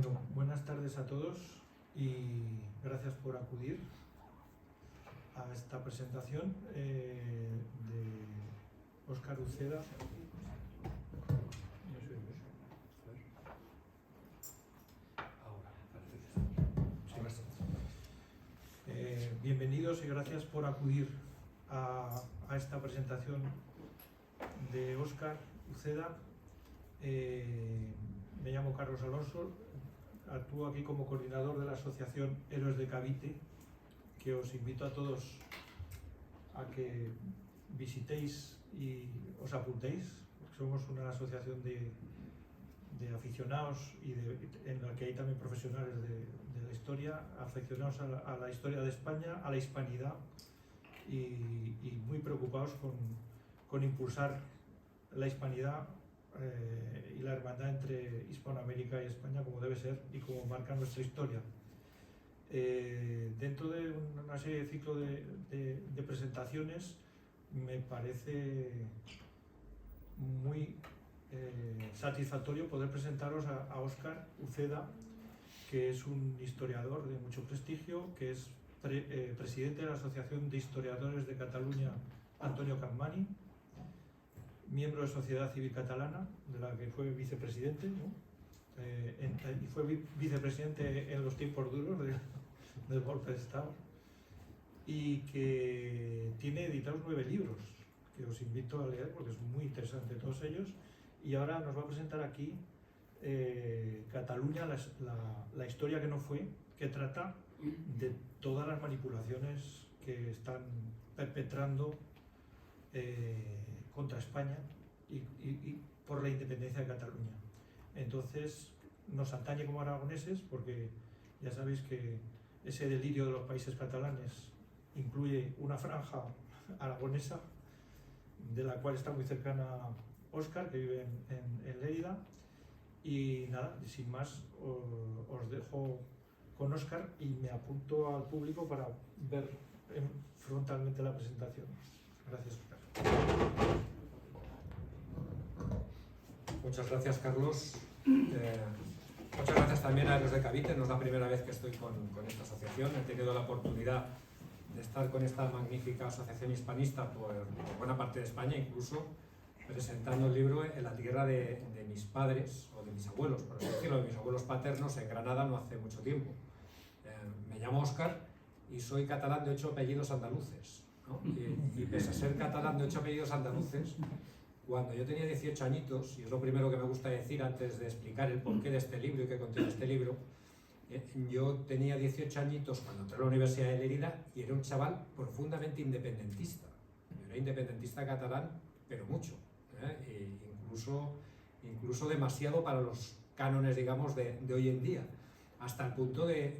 Bueno, buenas tardes a todos y gracias por acudir a esta presentación de Óscar Uceda. Bienvenidos y gracias por acudir a esta presentación de Óscar Uceda. Me llamo Carlos Alonso, actúo aquí como coordinador de la asociación Héroes de Cavite, que os invito a todos a que visitéis y os apuntéis. Somos una asociación de aficionados y en la que hay también profesionales de la historia, aficionados a la historia de España, a la hispanidad y muy preocupados con impulsar la hispanidad y la hermandad entre Hispanoamérica y España como debe ser y como marca nuestra historia. Dentro de una serie de ciclo de presentaciones me parece muy satisfactorio poder presentaros a Óscar Uceda, que es un historiador de mucho prestigio, que es presidente de la Asociación de Historiadores de Cataluña, Antonio Capmany, miembro de Sociedad Civil Catalana, de la que fue vicepresidente, ¿no? Y fue vicepresidente en los tiempos duros del golpe de Estado, y que tiene editados 9 libros, que os invito a leer porque es muy interesante todos ellos. Y ahora nos va a presentar aquí Cataluña, la historia que no fue, que trata de todas las manipulaciones que están perpetrando contra España y por la independencia de Cataluña. Entonces nos atañe como aragoneses, porque ya sabéis que ese delirio de los países catalanes incluye una franja aragonesa de la cual está muy cercana Óscar, que vive en Lérida. Y nada, sin más os dejo con Óscar y me apunto al público para ver frontalmente la presentación. Gracias, Óscar. Muchas gracias, Carlos. Muchas gracias también a Héroes de Cavite. No es la primera vez que estoy con esta asociación. He tenido la oportunidad de estar con esta magnífica asociación hispanista por buena parte de España, incluso presentando el libro en la tierra de mis padres, o de mis abuelos, por así decirlo, de mis abuelos paternos en Granada no hace mucho tiempo. Me llamo Óscar y soy catalán de 8 apellidos andaluces, ¿no? Y pese a ser catalán de 8 apellidos andaluces, cuando yo tenía 18 añitos, y es lo primero que me gusta decir antes de explicar el porqué de este libro y qué contiene este libro, yo tenía 18 añitos cuando entré a la Universidad de Lérida y era un chaval profundamente independentista. Yo era independentista catalán, pero mucho, e incluso demasiado para los cánones, digamos, de hoy en día, hasta el punto de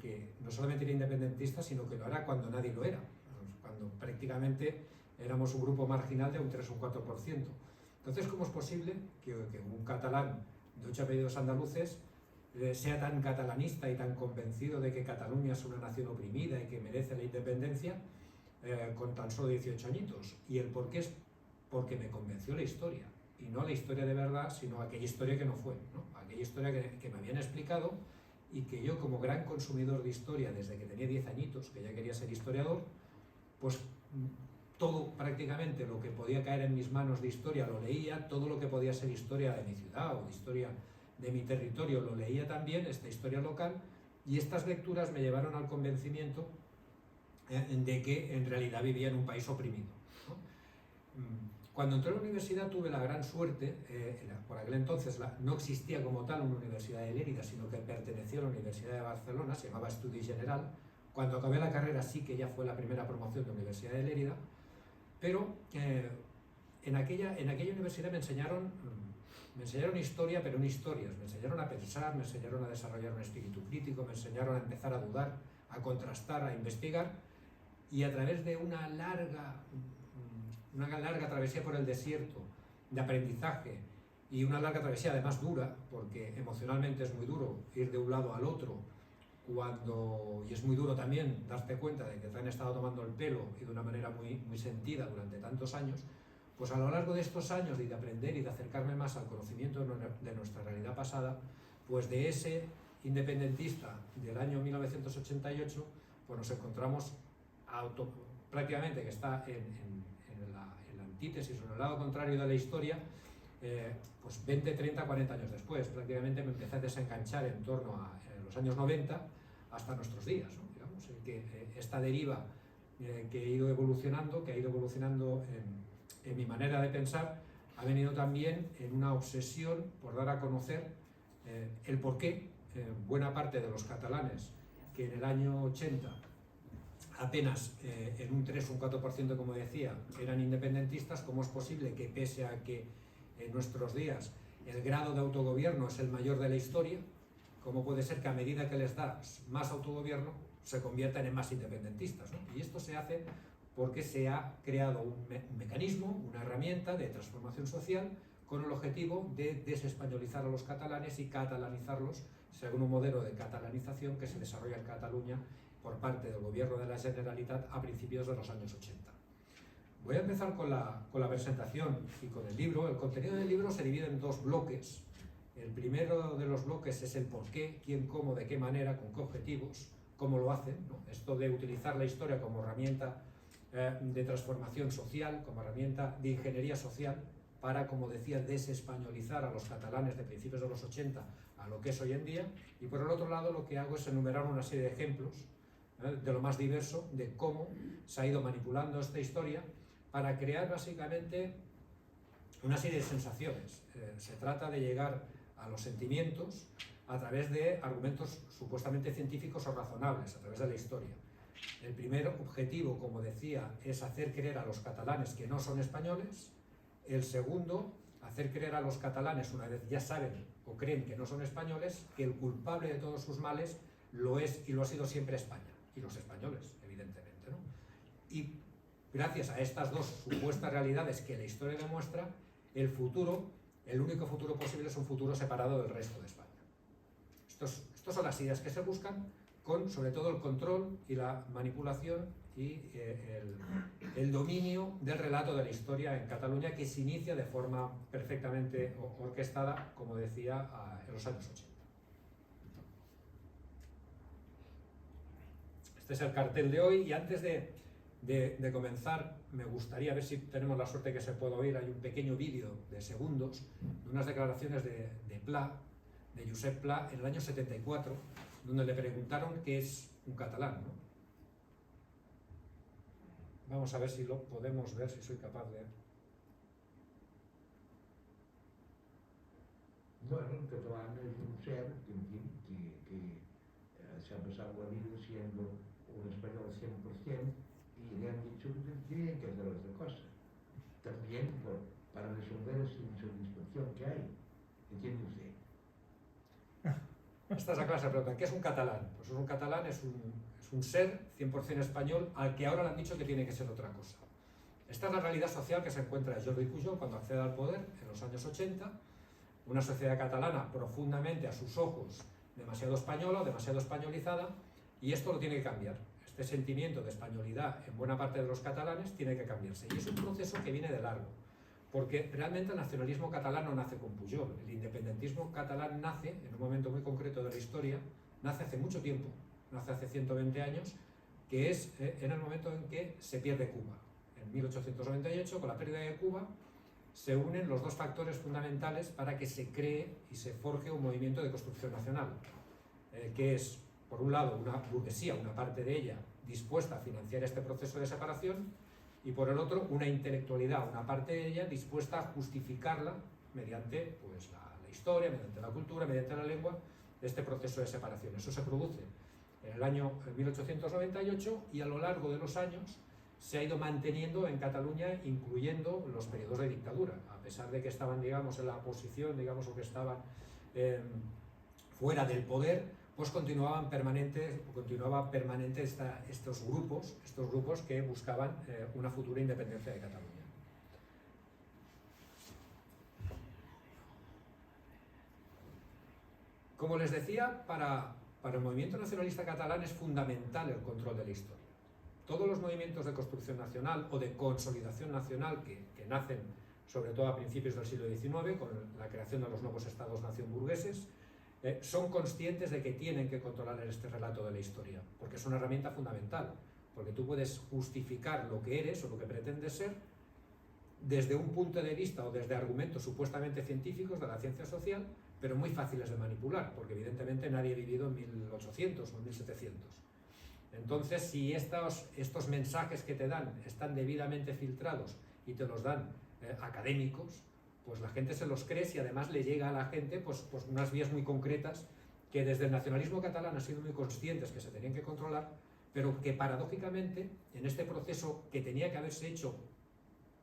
que no solamente era independentista, sino que lo era cuando nadie lo era, cuando prácticamente éramos un grupo marginal de un 3 o un 4%. Entonces, ¿cómo es posible que un catalán de 8 apellidos andaluces sea tan catalanista y tan convencido de que Cataluña es una nación oprimida y que merece la independencia con tan solo 18 añitos? Y el por qué es porque me convenció la historia, y no la historia de verdad, sino aquella historia que no fue, ¿no? Aquella historia que me habían explicado y que yo, como gran consumidor de historia desde que tenía 10 añitos, que ya quería ser historiador, pues todo prácticamente lo que podía caer en mis manos de historia lo leía, todo lo que podía ser historia de mi ciudad o de historia de mi territorio lo leía también, esta historia local, y estas lecturas me llevaron al convencimiento de que en realidad vivía en un país oprimido, ¿no? Cuando entré a la universidad tuve la gran suerte, por aquel entonces no existía como tal una Universidad de Lérida, sino que pertenecía a la Universidad de Barcelona, se llamaba Estudi General. Cuando acabé la carrera sí que ya fue la primera promoción de la Universidad de Lérida, pero en aquella universidad me enseñaron historia, pero no historias. Me enseñaron a pensar, me enseñaron a desarrollar un espíritu crítico, me enseñaron a empezar a dudar, a contrastar, a investigar, y a través de una larga travesía por el desierto de aprendizaje, y una larga travesía además dura, porque emocionalmente es muy duro ir de un lado al otro, y es muy duro también darte cuenta de que te han estado tomando el pelo y de una manera muy sentida durante tantos años. Pues a lo largo de estos años y de aprender y de acercarme más al conocimiento de nuestra realidad pasada, pues de ese independentista del año 1988, pues nos encontramos prácticamente que está en la antítesis o en el lado contrario de la historia, pues 20, 30, 40 años después. Prácticamente me empecé a desenganchar en torno a los años 90 hasta nuestros días, ¿no? Digamos, que esta deriva que ha ido evolucionando en mi manera de pensar, ha venido también en una obsesión por dar a conocer el porqué buena parte de los catalanes que en el año 80 apenas en un 3 o un 4%, como decía, eran independentistas. ¿Cómo es posible que, pese a que en nuestros días el grado de autogobierno es el mayor de la historia, cómo puede ser que a medida que les das más autogobierno se conviertan en más independentistas, ¿no? Y esto se hace porque se ha creado un mecanismo, una herramienta de transformación social con el objetivo de desespañolizar a los catalanes y catalanizarlos según un modelo de catalanización que se desarrolla en Cataluña por parte del gobierno de la Generalitat a principios de los años 80. Voy a empezar con la presentación y con el libro. El contenido del libro se divide en dos bloques. El primero de los bloques es el por qué, quién, cómo, de qué manera, con qué objetivos, cómo lo hacen, ¿no? Esto de utilizar la historia como herramienta de transformación social, como herramienta de ingeniería social, para, como decía, desespañolizar a los catalanes de principios de los 80 a lo que es hoy en día. Y por el otro lado lo que hago es enumerar una serie de ejemplos de lo más diverso de cómo se ha ido manipulando esta historia para crear básicamente una serie de sensaciones. Se trata de llegar a los sentimientos a través de argumentos supuestamente científicos o razonables, a través de la historia. El primer objetivo, como decía, es hacer creer a los catalanes que no son españoles. El segundo, hacer creer a los catalanes, una vez ya saben o creen que no son españoles, que el culpable de todos sus males lo es y lo ha sido siempre España, y los españoles, evidentemente, ¿no? Y gracias a estas dos supuestas realidades que la historia demuestra, el futuro, el único futuro posible, es un futuro separado del resto de España. Estas son las ideas que se buscan, con sobre todo el control y la manipulación y el dominio del relato de la historia en Cataluña, que se inicia de forma perfectamente orquestada, como decía, en los años 80. Este es el cartel de hoy, y antes de comenzar me gustaría ver si tenemos la suerte que se pueda oír. Hay un pequeño vídeo de segundos de unas declaraciones de Pla, de Josep Pla, en el año 74, donde le preguntaron qué es un catalán, ¿no? Vamos a ver si lo podemos ver, si soy capaz de... Bueno, el catalán es un ser que se ha pasado la vida siendo un español al 100%, y le han dicho que tienen que hacer otra cosa. También para resolver esa insatisfacción que hay. ¿Entiende usted? Esta es la clase de pregunta. ¿Qué es un catalán? Pues un catalán es un ser 100% español al que ahora le han dicho que tiene que ser otra cosa. Esta es la realidad social que se encuentra Jordi Pujol cuando accede al poder en los años 80, una sociedad catalana profundamente, a sus ojos, demasiado española, demasiado españolizada, y esto lo tiene que cambiar. Este sentimiento de españolidad en buena parte de los catalanes tiene que cambiarse, y es un proceso que viene de largo, porque realmente el nacionalismo catalán no nace con Pujol. El independentismo catalán nace en un momento muy concreto de la historia, nace hace mucho tiempo, nace hace 120 años, que es en el momento en que se pierde Cuba. En 1898, con la pérdida de Cuba, se unen los dos factores fundamentales para que se cree y se forje un movimiento de construcción nacional, que es, por un lado, una burguesía, una parte de ella, dispuesta a financiar este proceso de separación, y por el otro, una intelectualidad, una parte de ella, dispuesta a justificarla mediante pues, la historia, mediante la cultura, mediante la lengua, de este proceso de separación. Eso se produce en el año 1898, y a lo largo de los años se ha ido manteniendo en Cataluña, incluyendo los periodos de dictadura, a pesar de que estaban, digamos, en la oposición, digamos, o que estaban fuera del poder, pues continuaban permanentes estos grupos que buscaban una futura independencia de Cataluña. Como les decía, para el movimiento nacionalista catalán es fundamental el control de la historia. Todos los movimientos de construcción nacional o de consolidación nacional que nacen sobre todo a principios del siglo XIX, con la creación de los nuevos estados-nación burgueses, son conscientes de que tienen que controlar este relato de la historia, porque es una herramienta fundamental, porque tú puedes justificar lo que eres o lo que pretendes ser desde un punto de vista o desde argumentos supuestamente científicos de la ciencia social, pero muy fáciles de manipular, porque evidentemente nadie ha vivido en 1800 o en 1700. Entonces, si estos mensajes que te dan están debidamente filtrados y te los dan académicos, pues la gente se los cree y además le llega a la gente pues unas vías muy concretas que desde el nacionalismo catalán han sido muy conscientes que se tenían que controlar, pero que paradójicamente en este proceso que tenía que haberse hecho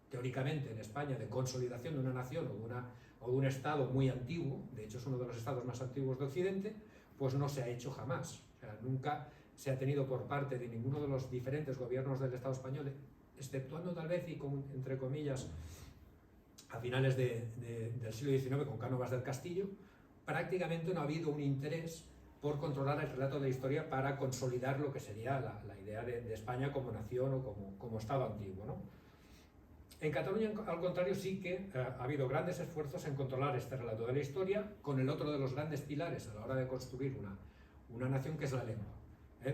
teóricamente en España de consolidación de una nación o de un estado muy antiguo, de hecho es uno de los estados más antiguos de Occidente, pues no se ha hecho jamás. O sea, nunca se ha tenido por parte de ninguno de los diferentes gobiernos del Estado español, exceptuando tal vez y con, entre comillas, a finales del siglo XIX con Cánovas del Castillo, prácticamente no ha habido un interés por controlar el relato de la historia para consolidar lo que sería la idea de España como nación o como Estado antiguo, ¿no? En Cataluña, al contrario, sí que ha habido grandes esfuerzos en controlar este relato de la historia con el otro de los grandes pilares a la hora de construir una nación, que es la lengua.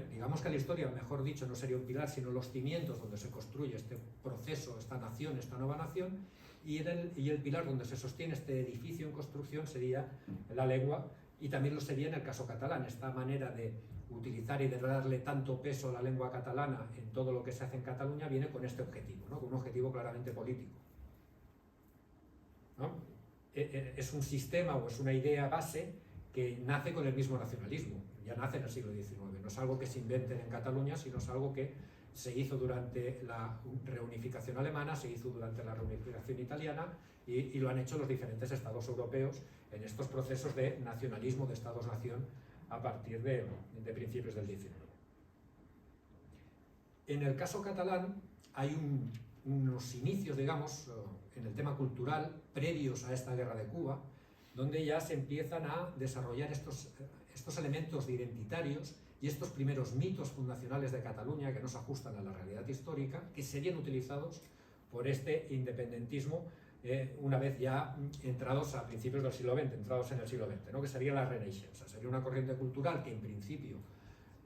Digamos que la historia, mejor dicho, no sería un pilar, sino los cimientos donde se construye este proceso, esta nación, esta nueva nación, y el pilar donde se sostiene este edificio en construcción sería la lengua, y también lo sería en el caso catalán. Esta manera de utilizar y de darle tanto peso a la lengua catalana en todo lo que se hace en Cataluña viene con este objetivo, ¿no? Con un objetivo claramente político, ¿no? Es un sistema o es una idea base que nace con el mismo nacionalismo, ya nace en el siglo XIX, no es algo que se inventen en Cataluña, sino es algo que se hizo durante la reunificación alemana, se hizo durante la reunificación italiana y lo han hecho los diferentes estados europeos en estos procesos de nacionalismo, de estados-nación, a partir de principios del XIX. En el caso catalán hay unos inicios, digamos, en el tema cultural, previos a esta guerra de Cuba, donde ya se empiezan a desarrollar estos elementos identitarios y estos primeros mitos fundacionales de Cataluña que no se ajustan a la realidad histórica, que serían utilizados por este independentismo una vez ya entrados a principios del siglo XX, entrados en el siglo XX, ¿no? Que sería la Renaixença. Sería una corriente cultural que en principio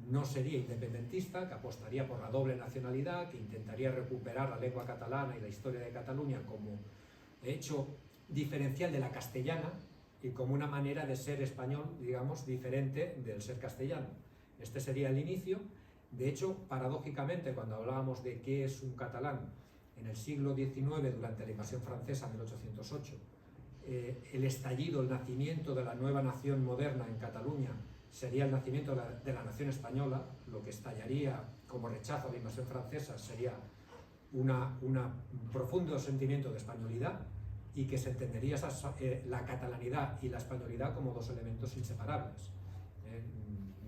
no sería independentista, que apostaría por la doble nacionalidad, que intentaría recuperar la lengua catalana y la historia de Cataluña como hecho diferencial de la castellana y como una manera de ser español, digamos, diferente del ser castellano. Este sería el inicio. De hecho, paradójicamente, cuando hablábamos de qué es un catalán en el siglo XIX, durante la invasión francesa en 1808, el estallido, el nacimiento de la nueva nación moderna en Cataluña sería el nacimiento de la nación española. Lo que estallaría como rechazo a la invasión francesa sería un profundo sentimiento de españolidad, y que se entendería la catalanidad y la españolidad como dos elementos inseparables.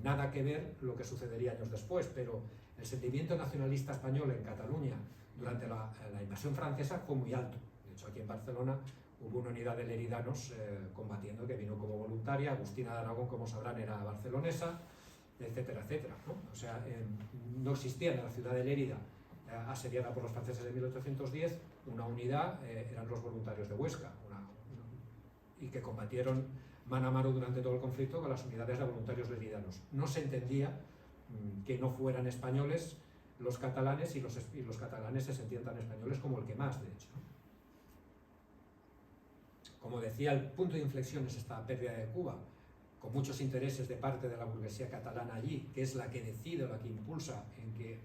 Nada que ver lo que sucedería años después, pero el sentimiento nacionalista español en Cataluña durante la invasión francesa fue muy alto. De hecho, aquí en Barcelona hubo una unidad de leridanos combatiendo, que vino como voluntaria. Agustina de Aragón, como sabrán, era barcelonesa, etcétera, etcétera, ¿no? O sea, no existía en la ciudad de Lérida, asediada por los franceses en 1810, una unidad, eran los voluntarios de Huesca, y que combatieron mano a mano durante todo el conflicto con las unidades de voluntarios leridanos. No se entendía que no fueran españoles los catalanes, y los catalanes se sentían tan españoles como el que más, de hecho. Como decía, el punto de inflexión es esta pérdida de Cuba, con muchos intereses de parte de la burguesía catalana allí, que es la que decide o la que impulsa en que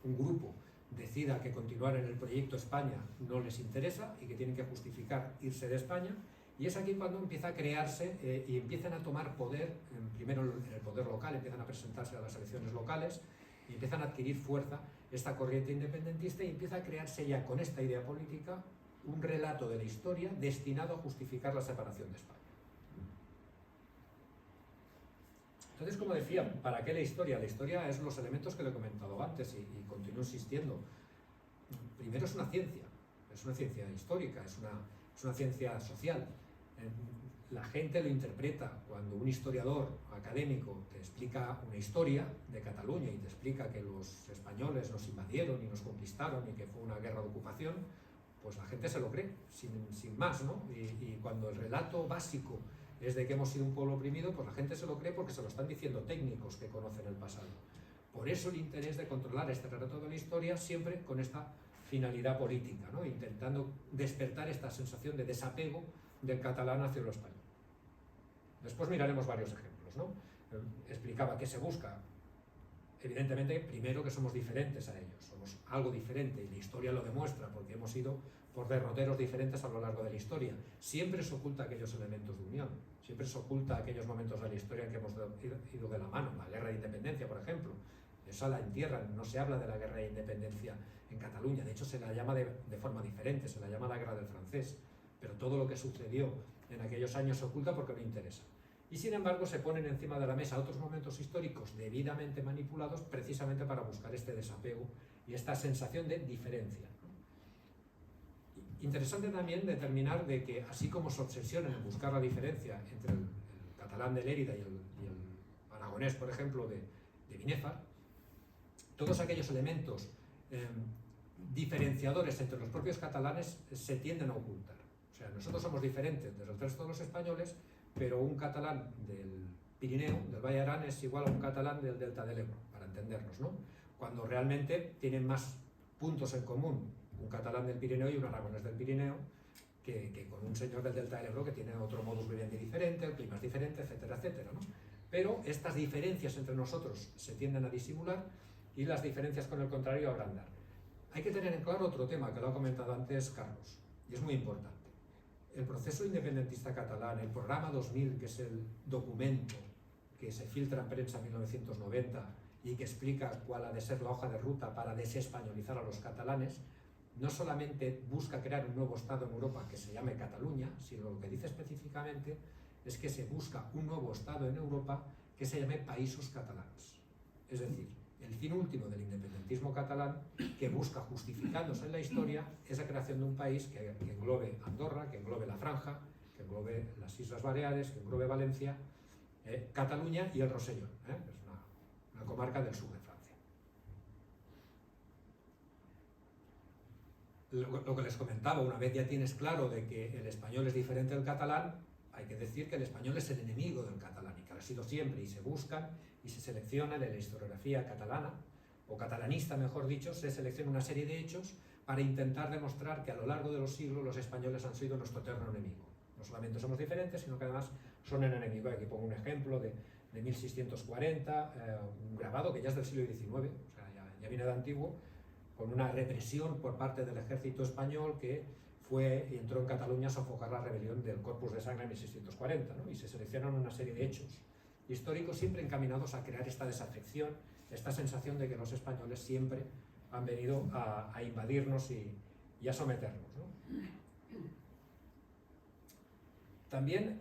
un grupo decida que continuar en el proyecto España no les interesa y que tienen que justificar irse de España. Y es aquí cuando empieza a crearse y empiezan a tomar poder, primero en el poder local, empiezan a presentarse a las elecciones locales y empiezan a adquirir fuerza esta corriente independentista, y empieza a crearse ya con esta idea política un relato de la historia destinado a justificar la separación de España. Entonces, como decía, ¿para qué la historia? La historia es los elementos que le he comentado antes y continúo insistiendo. Primero es una ciencia histórica, es una ciencia social. La gente lo interpreta. Cuando un historiador académico te explica una historia de Cataluña y te explica que los españoles nos invadieron y nos conquistaron y que fue una guerra de ocupación, pues la gente se lo cree, sin más, ¿no? Y cuando el relato básico es de que hemos sido un pueblo oprimido, pues la gente se lo cree porque se lo están diciendo técnicos que conocen el pasado. Por eso el interés de controlar este relato de la historia siempre con esta finalidad política, ¿no? Intentando despertar esta sensación de desapego del catalán hacia lo español. Después miraremos varios ejemplos, ¿no? Explicaba que se busca, evidentemente, primero que somos diferentes a ellos, somos algo diferente y la historia lo demuestra porque hemos ido por derroteros diferentes a lo largo de la historia. Siempre se oculta aquellos elementos de unión, siempre se oculta aquellos momentos de la historia en que hemos ido de la mano, la guerra de independencia, por ejemplo. Esa la entierran, no se habla de la guerra de independencia en Cataluña, de hecho se la llama de forma diferente, se la llama la guerra del francés, pero todo lo que sucedió en aquellos años se oculta porque no interesa. Y sin embargo se ponen encima de la mesa otros momentos históricos debidamente manipulados precisamente para buscar este desapego y esta sensación de diferencia. Interesante también determinar de que así como se obsesionan en buscar la diferencia entre el catalán de Lérida y el aragonés, por ejemplo, de Binèfar, todos aquellos elementos diferenciadores entre los propios catalanes se tienden a ocultar. O sea, nosotros somos diferentes del resto de los españoles, pero un catalán del Pirineo, del Valle Arán, es igual a un catalán del Delta del Ebro, para entendernos, ¿no? Cuando realmente tienen más puntos en común un catalán del Pirineo y un aragonés del Pirineo que con un señor del Delta del Ebro que tiene otro modus vivendi diferente, el clima es diferente, etcétera, etcétera, ¿no? Pero estas diferencias entre nosotros se tienden a disimular y las diferencias con el contrario a agrandar. Hay que tener en claro otro tema que lo ha comentado antes Carlos, y es muy importante. El proceso independentista catalán, el programa 2000, que es el documento que se filtra en prensa en 1990 y que explica cuál ha de ser la hoja de ruta para desespañolizar a los catalanes, no solamente busca crear un nuevo Estado en Europa que se llame Cataluña, sino lo que dice específicamente es que se busca un nuevo Estado en Europa que se llame Països Catalans. Es decir, el fin último del independentismo catalán, que busca, justificándose en la historia, es la creación de un país que englobe Andorra, que englobe la Franja, que englobe las Islas Baleares, que englobe Valencia, Cataluña y el Rosellón, es una comarca del sur de Francia. Lo que les comentaba, una vez ya tienes claro de que el español es diferente del catalán, hay que decir que el español es el enemigo del catalán y que lo ha sido siempre, y se buscan y se selecciona de la historiografía catalana, o catalanista mejor dicho, se selecciona una serie de hechos para intentar demostrar que a lo largo de los siglos los españoles han sido nuestro eterno enemigo. No solamente somos diferentes, sino que además son el enemigo. Aquí pongo un ejemplo de 1640, un grabado que ya es del siglo XIX, o sea, ya viene de antiguo, con una represión por parte del ejército español que entró en Cataluña a sofocar la rebelión del Corpus de Sangre en 1640, ¿no? Y se seleccionan una serie de hechos históricos siempre encaminados a crear esta desafección, esta sensación de que los españoles siempre han venido a invadirnos y a someternos, ¿no? También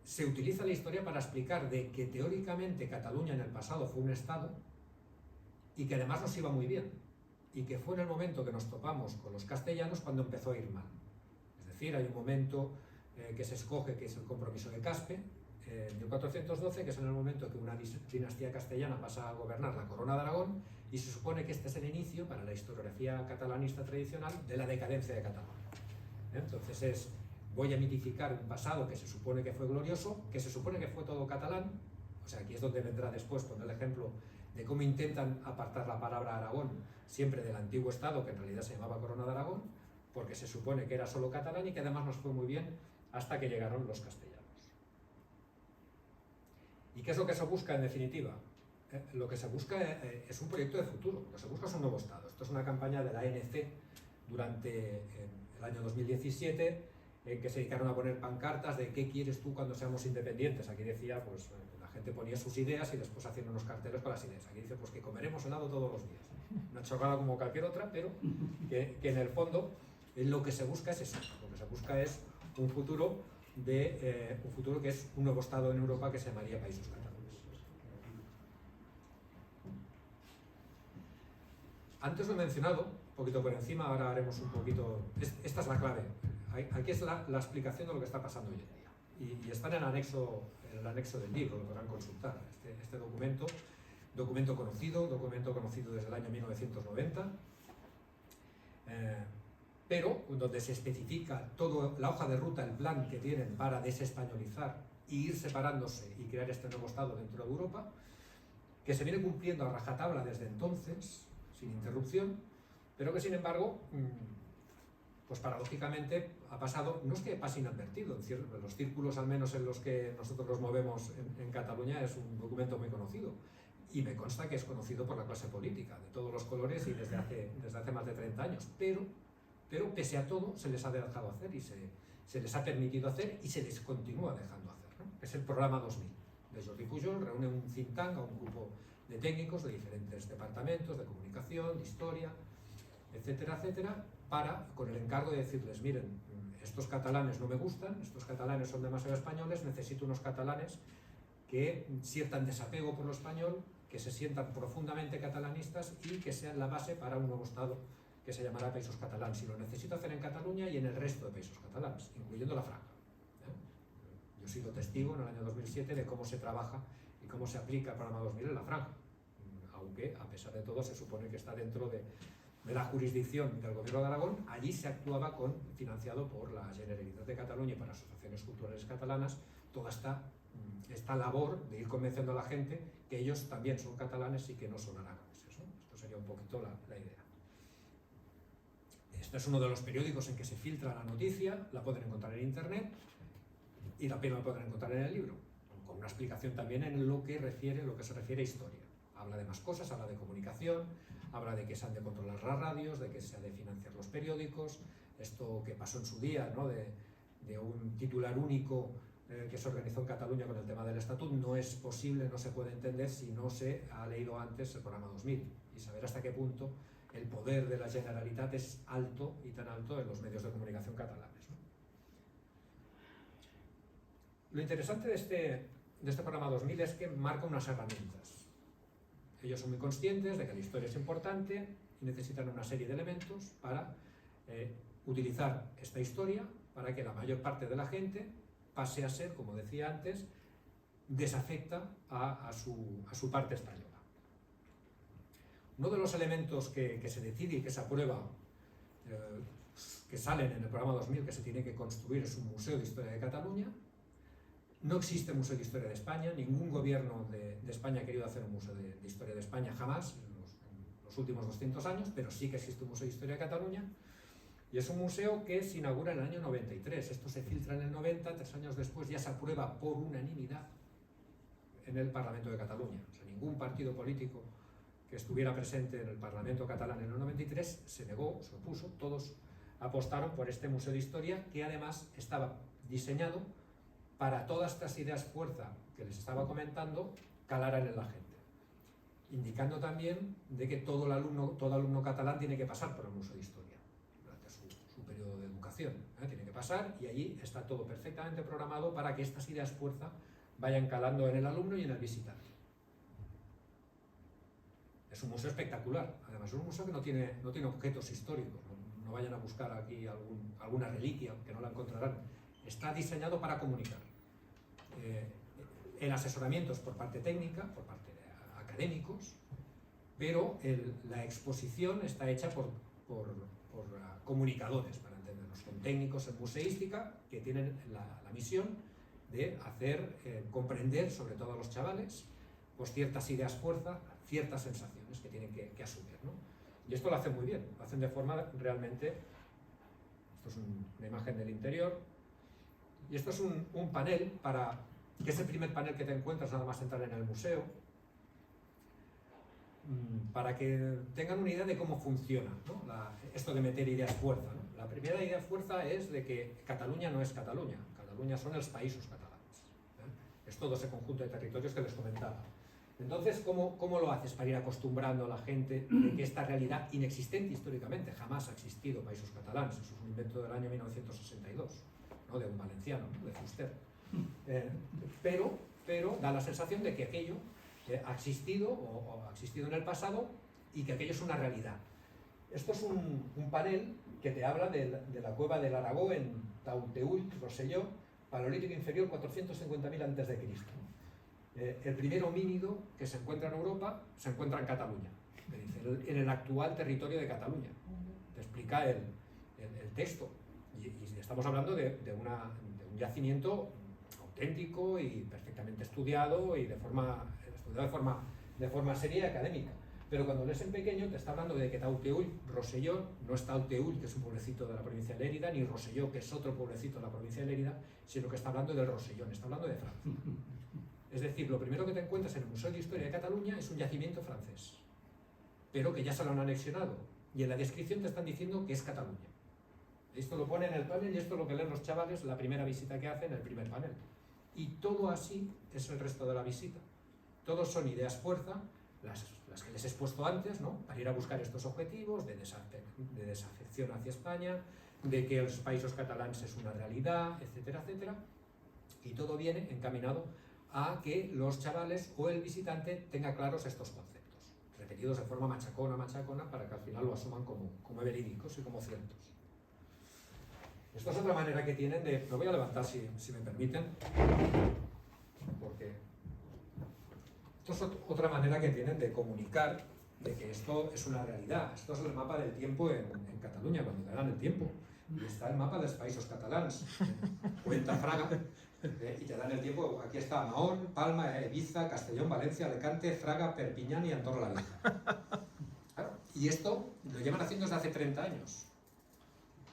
se utiliza la historia para explicar de que teóricamente Cataluña en el pasado fue un Estado y que además nos iba muy bien, y que fue en el momento que nos topamos con los castellanos cuando empezó a ir mal. Es decir, hay un momento que se escoge, que es el compromiso de Caspe, en 1412, que es en el momento que una dinastía castellana pasa a gobernar la corona de Aragón, y se supone que este es el inicio, para la historiografía catalanista tradicional, de la decadencia de Cataluña. Entonces voy a mitificar un pasado que se supone que fue glorioso, que se supone que fue todo catalán, o sea, aquí es donde vendrá después con el ejemplo de cómo intentan apartar la palabra Aragón siempre del antiguo Estado, que en realidad se llamaba Corona de Aragón, porque se supone que era solo catalán y que además nos fue muy bien hasta que llegaron los castellanos. ¿Y qué es lo que se busca en definitiva? Lo que se busca es un proyecto de futuro, lo que se busca es un nuevo Estado. Esto es una campaña de la ANC durante el año 2017, en que se dedicaron a poner pancartas de ¿qué quieres tú cuando seamos independientes? Aquí decía, pues la gente ponía sus ideas y después hacían unos carteles con las ideas. Aquí dice, pues que comeremos helado todos los días. Una chorrada como cualquier otra, pero que en el fondo lo que se busca es eso. Lo que se busca es un futuro que es un nuevo Estado en Europa que se llamaría Països Catalans. Antes lo he mencionado, un poquito por encima, ahora haremos un poquito... Esta es la clave. Aquí es la explicación de lo que está pasando hoy en día. Y está en el anexo del libro, lo podrán consultar. Este documento conocido desde el año 1990, pero donde se especifica toda la hoja de ruta, el plan que tienen para desespañolizar y ir separándose y crear este nuevo Estado dentro de Europa, que se viene cumpliendo a rajatabla desde entonces, sin interrupción, pero que sin embargo, pues paradójicamente ha pasado, no es que pase inadvertido, en los círculos al menos en los que nosotros nos movemos en Cataluña es un documento muy conocido, y me consta que es conocido por la clase política, de todos los colores y desde hace más de 30 años, pero pese a todo se les ha dejado hacer y se les ha permitido hacer y se les continúa dejando hacer, ¿no? Es el programa 2000 de Jordi Pujol, reúne un think tank, a un grupo de técnicos de diferentes departamentos, de comunicación, de historia, etcétera, etcétera, con el encargo de decirles, miren, estos catalanes no me gustan, estos catalanes son demasiado españoles, necesito unos catalanes que sientan desapego por lo español, que se sientan profundamente catalanistas y que sean la base para un nuevo Estado que se llamará Països Catalans. Y lo necesito hacer en Cataluña y en el resto de Països Catalans, incluyendo la Franja. Yo he sido testigo en el año 2007 de cómo se trabaja y cómo se aplica el programa 2000 en la Franja, aunque a pesar de todo se supone que está dentro de la jurisdicción del Gobierno de Aragón. Allí se actuaba financiado por la Generalitat de Cataluña y por asociaciones culturales catalanas, toda esta labor de ir convenciendo a la gente que ellos también son catalanes y que no son aragoneses, ¿no? Esto sería un poquito la idea. Este es uno de los periódicos en que se filtra la noticia, la pueden encontrar en internet y también la pueden encontrar en el libro, con una explicación también en lo que se refiere a historia. Habla de más cosas, habla de comunicación, habla de que se han de controlar las radios, de que se han de financiar los periódicos, esto que pasó en su día, ¿no? de un titular único que se organizó en Cataluña con el tema del estatut, no es posible, no se puede entender si no se ha leído antes el programa 2000 y saber hasta qué punto el poder de la Generalitat es alto y tan alto en los medios de comunicación catalanes, ¿no? Lo interesante de este programa 2000 es que marca unas herramientas. Ellos son muy conscientes de que la historia es importante y necesitan una serie de elementos para utilizar esta historia para que la mayor parte de la gente pase a ser, como decía antes, desafecta a su parte española. Uno de los elementos que se decide y que se aprueba, que salen en el programa 2000, que se tiene que construir, es un museo de historia de Cataluña. No existe museo de historia de España, ningún gobierno de España ha querido hacer un museo de historia de España jamás, en los últimos 200 años, pero sí que existe un museo de historia de Cataluña. Y es un museo que se inaugura en el año 93, esto se filtra en el 90, 3 años después ya se aprueba por unanimidad en el Parlamento de Cataluña. O sea, ningún partido político que estuviera presente en el Parlamento catalán en el 93 se negó, se opuso, todos apostaron por este museo de historia que además estaba diseñado para todas estas ideas fuerza que les estaba comentando calaran en la gente, indicando también de que todo alumno catalán tiene que pasar por el museo de historia durante su periodo de educación, tiene que pasar, y allí está todo perfectamente programado para que estas ideas fuerza vayan calando en el alumno y en el visitante. Es un museo espectacular, además es un museo que no tiene objetos históricos, no vayan a buscar aquí alguna reliquia, que no la encontrarán. Está diseñado para comunicar. El asesoramiento es por parte técnica, por parte de académicos, pero la exposición está hecha por comunicadores, para entendernos, con técnicos en museística que tienen la misión de hacer comprender, sobre todo a los chavales, pues ciertas ideas fuerza, ciertas sensaciones que tienen que asumir, ¿no? Y esto lo hacen muy bien, lo hacen de forma realmente... Esto es una imagen del interior, y esto es un panel que es el primer panel que te encuentras nada más entrar en el museo, para que tengan una idea de cómo funciona, ¿no? Esto de meter ideas fuerza, ¿no? La primera idea fuerza es de que Cataluña no es Cataluña, Cataluña son los països catalanes, es todo ese conjunto de territorios que les comentaba. Entonces, ¿cómo lo haces para ir acostumbrando a la gente de que esta realidad inexistente históricamente, jamás ha existido Països Catalans, eso es un invento del año 1962, ¿no? De un valenciano, ¿no? De Fuster, pero da la sensación de que aquello ha existido o ha existido en el pasado y que aquello es una realidad. Esto es un panel que te habla de la cueva del Aragó en Tauteult, Rosselló, Paleolítico inferior 450.000 a.C. El primer homínido que se encuentra en Europa se encuentra en Cataluña, en el actual territorio de Cataluña. Te explica el texto. Y estamos hablando de un yacimiento auténtico y perfectamente estudiado y de forma seria y académica. Pero cuando lees en pequeño te está hablando de que Tauteuil, Rosselló, no es Tauteuil, que es un pueblecito de la provincia de Lérida, ni Rosselló, que es otro pueblecito de la provincia de Lérida, sino que está hablando del Rosellón, está hablando de Francia. Es decir, lo primero que te encuentras en el Museo de Historia de Cataluña es un yacimiento francés, pero que ya se lo han anexionado, y en la descripción te están diciendo que es Cataluña. Esto lo pone en el panel y esto es lo que leen los chavales la primera visita que hacen, el primer panel. Y todo así es el resto de la visita. Todos son ideas fuerza, las que les he expuesto antes, ¿no? Para ir a buscar estos objetivos de desafección hacia España, de que los países catalanes es una realidad, etcétera, etcétera. Y todo viene encaminado a que los chavales o el visitante tenga claros estos conceptos, repetidos de forma machacona, para que al final lo asuman como verídicos y como ciertos. Esto es otra manera que tienen de... Me voy a levantar si me permiten, porque esto es otra manera que tienen de comunicar de que esto es una realidad. Esto es el mapa del tiempo en Cataluña, cuando te dan el tiempo. Y está el mapa de los países catalans. Cuenta Fraga, y te dan el tiempo. Aquí está Mahón, Palma, Ibiza, Castellón, Valencia, Alicante, Fraga, Perpiñán y Andorra la Vieja. Claro, y esto lo llevan haciendo desde hace 30 años.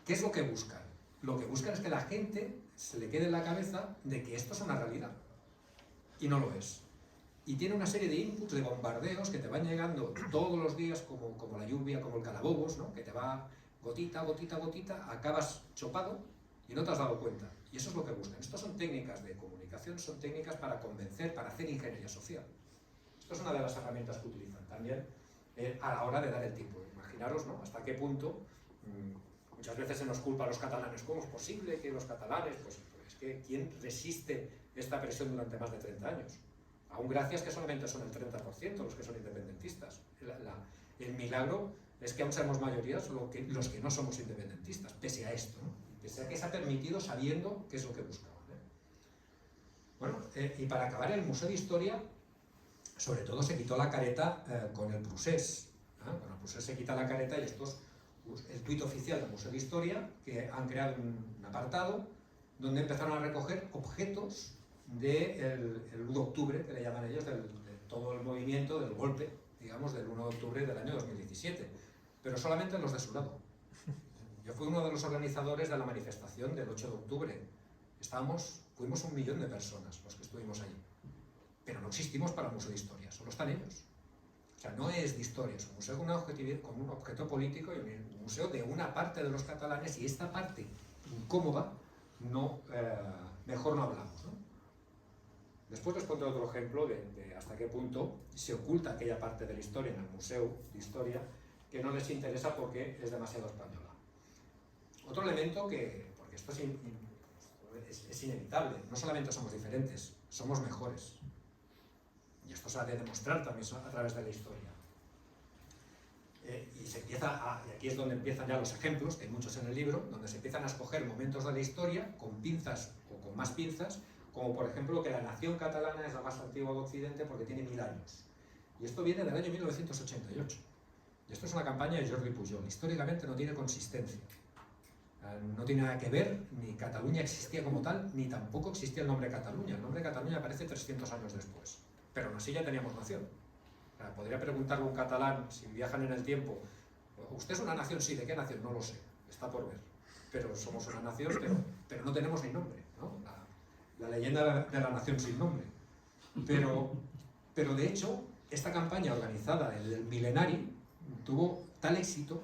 ¿Qué es lo que buscan? Lo que buscan es que la gente se le quede en la cabeza de que esto es una realidad. Y no lo es. Y tiene una serie de inputs, de bombardeos que te van llegando todos los días como la lluvia, como el calabobos, ¿no? Que te va gotita, gotita, gotita, acabas chopado y no te has dado cuenta. Y eso es lo que buscan. Estas son técnicas de comunicación, son técnicas para convencer, para hacer ingeniería social. Esto es una de las herramientas que utilizan también a la hora de dar el tiempo. Imaginaros, ¿no? Hasta qué punto muchas veces se nos culpa a los catalanes. ¿Cómo es posible que los catalanes, pues es que quién resiste esta presión durante más de 30 años? Aún gracias que solamente son el 30% los que son independentistas. El milagro es que aún seamos mayorías los que no somos independentistas, pese a esto, ¿no? Pese a que se ha permitido sabiendo qué es lo que buscaban, ¿eh? Bueno, y para acabar, el Museo de Historia, sobre todo se quitó la careta con el Prusés. Con el Prusés se quita la careta y esto es el tuit oficial del Museo de Historia, que han creado un apartado donde empezaron a recoger objetos del 1 de octubre, que le llaman ellos, de todo el movimiento del golpe, digamos, del 1 de octubre del año 2017, pero solamente los de su lado. Yo fui uno de los organizadores de la manifestación del 8 de octubre. Fuimos 1 millón de personas los que estuvimos allí, pero no existimos para el Museo de Historia, solo están ellos. O sea, no es de historia, es un museo con un objeto político y un museo de una parte de los catalanes, y esta parte incómoda, mejor no hablamos, ¿no? Después les pondré otro ejemplo de hasta qué punto se oculta aquella parte de la historia en el Museo de Historia que no les interesa porque es demasiado española. Otro elemento porque esto es inevitable, no solamente somos diferentes, somos mejores. Y esto se ha de demostrar también a través de la historia. Y aquí es donde empiezan ya los ejemplos, que hay muchos en el libro, donde se empiezan a escoger momentos de la historia con pinzas o con más pinzas, como por ejemplo que la nación catalana es la más antigua de Occidente porque tiene 1000 años. Y esto viene del año 1988. Y esto es una campaña de Jordi Pujol. Históricamente no tiene consistencia. No tiene nada que ver, ni Cataluña existía como tal, ni tampoco existía el nombre Cataluña. El nombre Cataluña aparece 300 años después. Pero aún así ya teníamos nación. Podría preguntarle a un catalán, si viajan en el tiempo, ¿usted es una nación? Sí, ¿de qué nación? No lo sé, está por ver. Pero somos una nación, pero no tenemos ni nombre, ¿no? La leyenda de la nación sin nombre. Pero de hecho, esta campaña organizada, el Milenari, tuvo tal éxito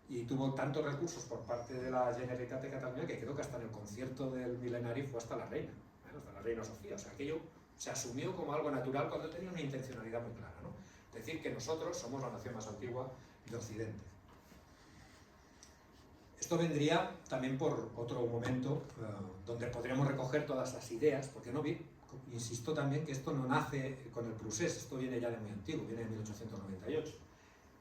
y tuvo tantos recursos por parte de la Generalitat de Cataluña que creo que hasta en el concierto del Milenari fue hasta la reina, hasta la reina Sofía. O sea, aquello se asumió como algo natural cuando tenía una intencionalidad muy clara, ¿no? Es decir, que nosotros somos la nación más antigua de Occidente. Esto vendría también por otro momento donde podríamos recoger todas las ideas, porque insisto también que esto no nace con el Prusés, esto viene ya de muy antiguo, viene de 1898.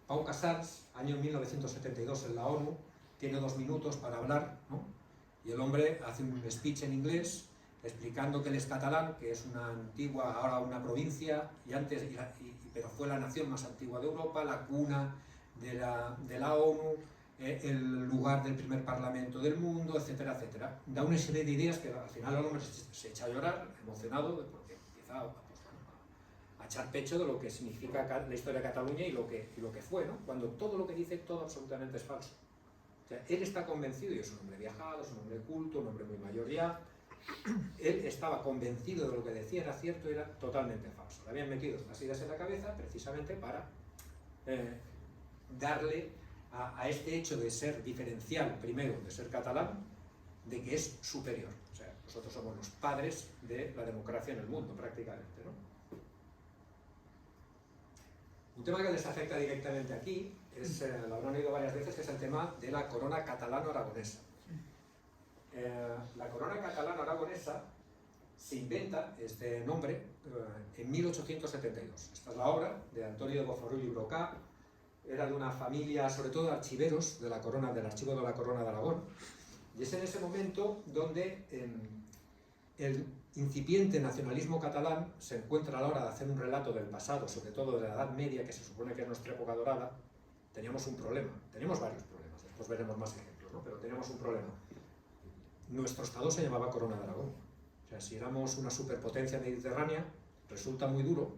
Pau Casals, año 1972 en la ONU, tiene 2 minutos para hablar, ¿no? Y el hombre hace un speech en inglés explicando que él es catalán, que es una antigua, ahora una provincia, pero fue la nación más antigua de Europa, la cuna de la ONU, el lugar del primer parlamento del mundo, etcétera, etcétera. Da una serie de ideas que al final el hombre se echa a llorar, emocionado, porque empieza a echar pecho de lo que significa la historia de Cataluña y lo que fue, ¿no? Cuando todo lo que dice, todo absolutamente es falso. O sea, él está convencido, y es un hombre viajado, es un hombre culto, un hombre muy mayor ya, él estaba convencido de lo que decía era cierto y era totalmente falso. Le habían metido estas ideas en la cabeza precisamente para darle a este hecho de ser diferencial, primero, de ser catalán, de que es superior. O sea, nosotros somos los padres de la democracia en el mundo, prácticamente, ¿no? Un tema que les afecta directamente aquí es, lo habrán oído varias veces, que es el tema de la corona catalano-aragonesa. La corona catalano-aragonesa se inventa este nombre en 1872. Esta es la obra de Antonio de Bofarull y Brocà. Era de una familia, sobre todo de archiveros de la corona, del archivo de la Corona de Aragón. Y es en ese momento donde el incipiente nacionalismo catalán se encuentra a la hora de hacer un relato del pasado, sobre todo de la Edad Media, que se supone que es nuestra época dorada. Teníamos un problema, teníamos varios problemas, después veremos más ejemplos, ¿no? Pero teníamos un problema. Nuestro estado se llamaba Corona de Aragón. O sea, si éramos una superpotencia mediterránea, resulta muy duro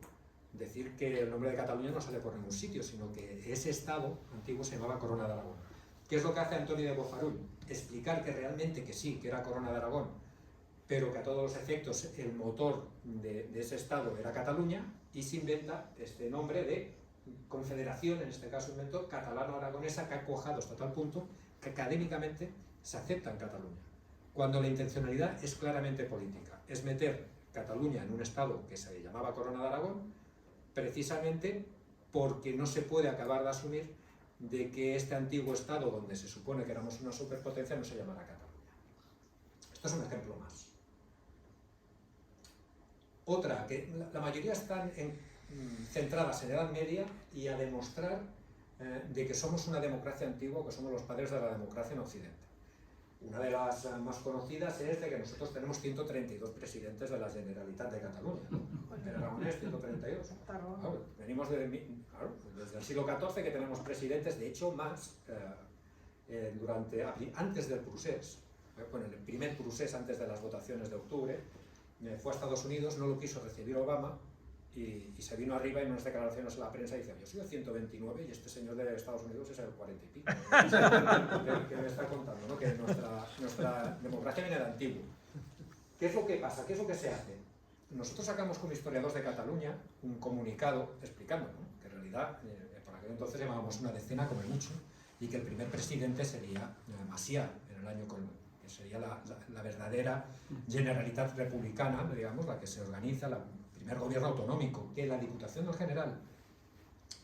decir que el nombre de Cataluña no sale por ningún sitio, sino que ese estado antiguo se llamaba Corona de Aragón. ¿Qué es lo que hace Antonio de Bofarull? Explicar que realmente que sí, que era Corona de Aragón, pero que a todos los efectos el motor de ese estado era Cataluña, y se inventa este nombre de confederación, en este caso inventó catalano-aragonesa, que ha cuajado hasta tal punto que académicamente se acepta en Cataluña, cuando la intencionalidad es claramente política, es meter Cataluña en un estado que se llamaba Corona de Aragón, precisamente porque no se puede acabar de asumir de que este antiguo estado, donde se supone que éramos una superpotencia, no se llamara Cataluña. Esto es un ejemplo más. Otra, que la mayoría están centradas en Edad Media y a demostrar de que somos una democracia antigua, que somos los padres de la democracia en Occidente. Una de las más conocidas es de que nosotros tenemos 132 presidentes de la Generalitat de Cataluña. En Aragonés, 132. Claro, venimos desde el siglo XIV que tenemos presidentes, de hecho más antes del procés. Bueno, el primer procés antes de las votaciones de octubre fue a Estados Unidos, no lo quiso recibir Obama y se vino arriba en unas declaraciones a la prensa y dice: yo soy el 129 y este señor de Estados Unidos es el 40 y pico. ¿Qué me está contando? ¿No? Que nuestra democracia viene de antiguo. ¿Qué es lo que pasa? ¿Qué es lo que se hace? Nosotros sacamos como historiadores de Cataluña un comunicado explicando, ¿no?, que en realidad por aquel entonces llamábamos una decena como mucho, y que el primer presidente sería Macià, en el año que sería la verdadera Generalitat republicana, digamos, la que se organiza, el primer gobierno autonómico, que la Diputación del General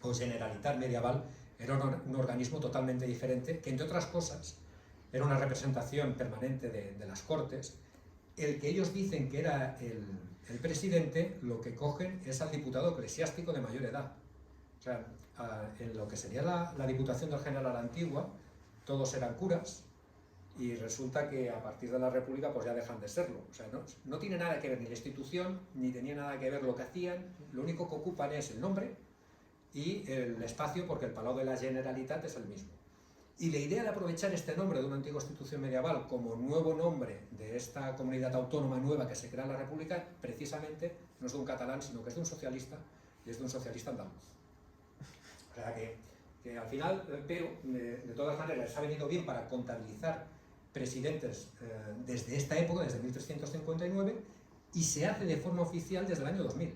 o Generalitat medieval era un organismo totalmente diferente, que entre otras cosas era una representación permanente de las Cortes. El que ellos dicen que era el presidente, lo que cogen es al diputado eclesiástico de mayor edad. O sea, en lo que sería la Diputación del General antigua, todos eran curas, y resulta que a partir de la República pues ya dejan de serlo. O sea, no tiene nada que ver ni la institución, ni tenía nada que ver lo que hacían, lo único que ocupan es el nombre y el espacio, porque el Palau de la Generalitat es el mismo. Y la idea de aprovechar este nombre de una antigua institución medieval como nuevo nombre de esta comunidad autónoma nueva que se crea en la República, precisamente no es de un catalán, sino que es de un socialista, y es de un socialista andaluz. O sea que al final, pero de todas maneras les ha venido bien para contabilizar presidentes desde esta época, desde 1359, y se hace de forma oficial desde el año 2000.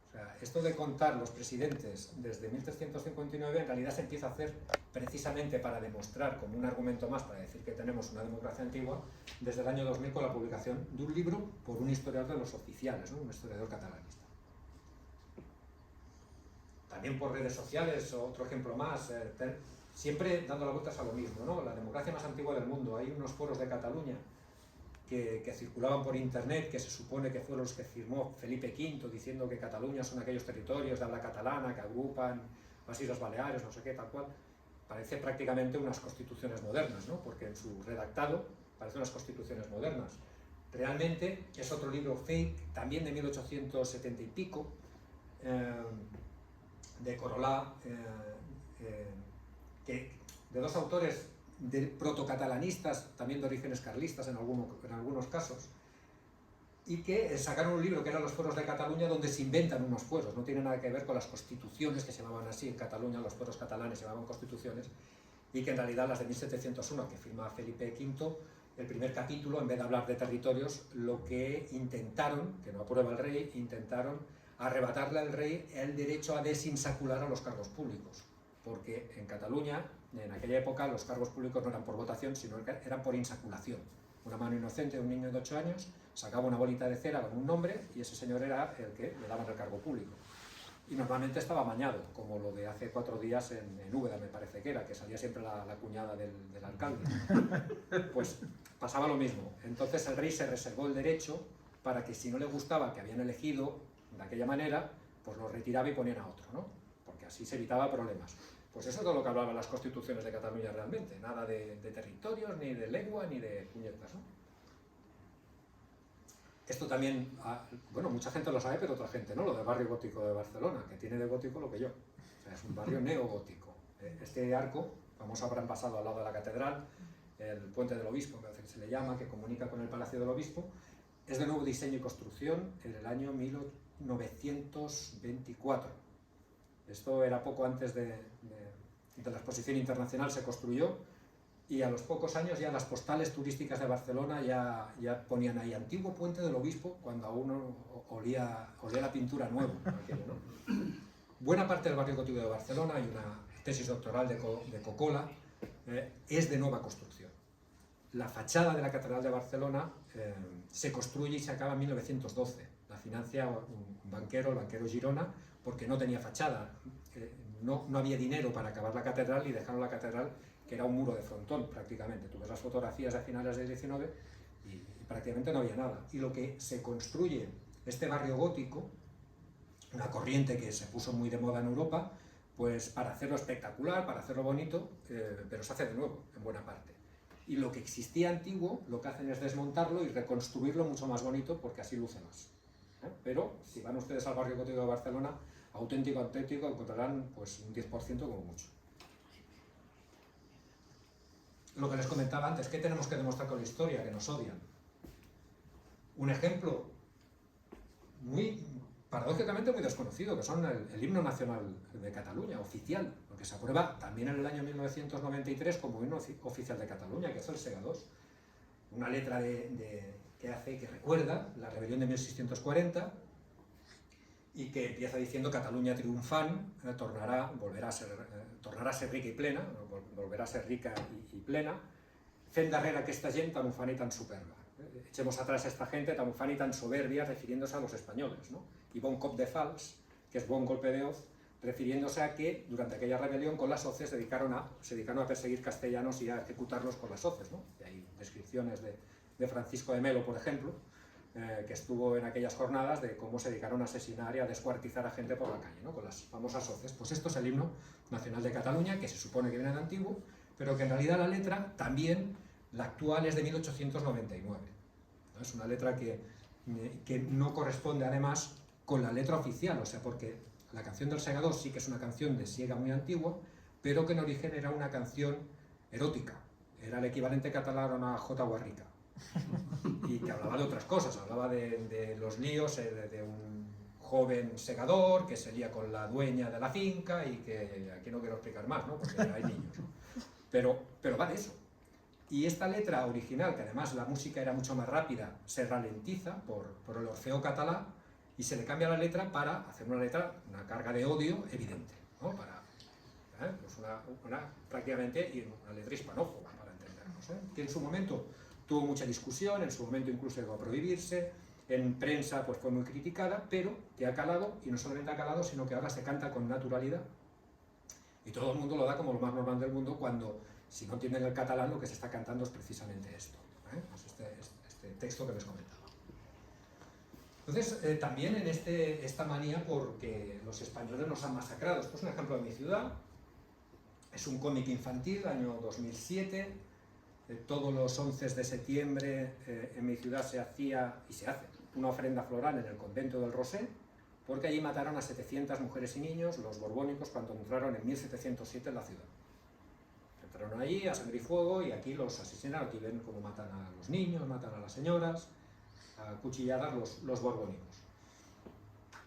O sea, esto de contar los presidentes desde 1359 en realidad se empieza a hacer precisamente para demostrar, como un argumento más para decir que tenemos una democracia antigua, desde el año 2000 con la publicación de un libro por un historiador de los oficiales, ¿no?, un historiador catalanista. También por redes sociales, otro ejemplo más, siempre dando las vueltas a lo mismo, ¿no? La democracia más antigua del mundo. Hay unos foros de Cataluña que circulaban por internet, que se supone que fueron los que firmó Felipe V, diciendo que Cataluña son aquellos territorios de habla catalana que agrupan las Islas Baleares, no sé qué, tal cual. Parece prácticamente unas constituciones modernas, ¿no?, porque en su redactado parecen unas constituciones modernas. Realmente es otro libro fake, también de 1870 y pico, de Corolà, de dos autores protocatalanistas, también de orígenes carlistas en algunos casos, y que sacaron un libro que era Los fueros de Cataluña, donde se inventan unos fueros, no tiene nada que ver con las constituciones que se llamaban así en Cataluña, los fueros catalanes se llamaban constituciones, y que en realidad las de 1701, que firma Felipe V, el primer capítulo, en vez de hablar de territorios, lo que intentaron, que no aprueba el rey, intentaron arrebatarle al rey el derecho a desinsacular a los cargos públicos, porque en Cataluña, en aquella época, los cargos públicos no eran por votación, sino que eran por insaculación. Una mano inocente de un niño de 8 años sacaba una bolita de cera con un nombre y ese señor era el que le daban el cargo público. Y normalmente estaba amañado, como lo de hace 4 días en Úbeda, me parece que era, que salía siempre la cuñada del alcalde. Pues pasaba lo mismo. Entonces el rey se reservó el derecho para que si no le gustaba que habían elegido de aquella manera, pues lo retiraba y ponían a otro, ¿no? Porque así se evitaba problemas. Pues eso es todo lo que hablaban las constituciones de Cataluña realmente, nada de territorios, ni de lengua, ni de puñetas, ¿no? Esto también, bueno, mucha gente lo sabe, pero otra gente no, lo del barrio gótico de Barcelona, que tiene de gótico lo que yo. O sea, es un barrio neogótico. Este arco, famoso, habrán pasado al lado de la catedral, el puente del obispo, que se le llama, que comunica con el palacio del obispo, es de nuevo diseño y construcción en el año 1924. Esto era poco antes de la exposición internacional, se construyó, y a los pocos años ya las postales turísticas de Barcelona ya ponían ahí antiguo puente del obispo, cuando aún olía la pintura nuevo. Aquello, ¿no? Buena parte del barrio gótico de Barcelona, hay una tesis doctoral de Cocola, es de nueva construcción. La fachada de la Catedral de Barcelona se construye y se acaba en 1912. La financia un banquero, el banquero Girona, porque no tenía fachada. No había dinero para acabar la catedral y dejaron la catedral, que era un muro de frontón prácticamente. Tú ves las fotografías de finales del 19 y prácticamente no había nada. Y lo que se construye, este barrio gótico, una corriente que se puso muy de moda en Europa, pues para hacerlo espectacular, para hacerlo bonito, pero se hace de nuevo, en buena parte. Y lo que existía antiguo, lo que hacen es desmontarlo y reconstruirlo mucho más bonito, porque así luce más. Pero si van ustedes al barrio gótico de Barcelona, auténtico, encontrarán pues un 10% como mucho. Lo que les comentaba antes, ¿qué tenemos que demostrar con la historia? Que nos odian. Un ejemplo paradójicamente muy desconocido, que son el himno nacional de Cataluña, oficial, lo que se aprueba también en el año 1993 como himno oficial de Cataluña, que es el Segadors. Una letra que recuerda la rebelión de 1640 y que empieza diciendo Cataluña triunfant, volverá a ser rica y plena, volverá a ser rica y plena, fent darrere aquesta gent tan ufana y tan superba. Echemos atrás a esta gente tan ufana y tan soberbia, refiriéndose a los españoles, ¿no? Y bon cop de fals, que es buen golpe de hoz, refiriéndose a que durante aquella rebelión con las hoces se dedicaron a perseguir castellanos y a ejecutarlos con las hoces, ¿no? Y hay descripciones de Francisco de Melo, por ejemplo, que estuvo en aquellas jornadas de cómo se dedicaron a asesinar y a descuartizar a gente por la calle, ¿no? Con las famosas hoces. Pues esto es el himno nacional de Cataluña, que se supone que viene de antiguo, pero que en realidad la letra también, la actual, es de 1899. ¿No? Es una letra que no corresponde además con la letra oficial, o sea, porque la canción del Segadors sí que es una canción de siega muy antigua, pero que en origen era una canción erótica, era el equivalente catalán a J. Guarrica, y que hablaba de otras cosas, hablaba de los líos de un joven segador que se lía con la dueña de la finca y que aquí no quiero explicar más, ¿no? Porque hay niños, ¿no? Pero va de eso. Y esta letra original, que además la música era mucho más rápida, se ralentiza por el Orfeo catalá y se le cambia la letra para hacer una carga de odio evidente, ¿no? Pues prácticamente una letra hispanófoba, para entendernos, que en su momento tuvo mucha discusión, en su momento incluso llegó a prohibirse, en prensa pues fue muy criticada, pero que ha calado, y no solamente ha calado, sino que ahora se canta con naturalidad, y todo el mundo lo da como lo más normal del mundo, cuando, si no entienden el catalán, lo que se está cantando es precisamente esto, pues este texto que les comentaba. Entonces, también en esta manía porque los españoles nos han masacrado. Esto es un ejemplo de mi ciudad, es un cómic infantil, año 2007, todos los 11 de septiembre en mi ciudad se hacía, y se hace, una ofrenda floral en el convento del Rosé, porque allí mataron a 700 mujeres y niños, los borbónicos, cuando entraron en 1707 en la ciudad. Fueron allí a sangre y fuego y aquí los asesinaron. Aquí ven cómo matan a los niños, matan a las señoras, a cuchilladas los borbónicos.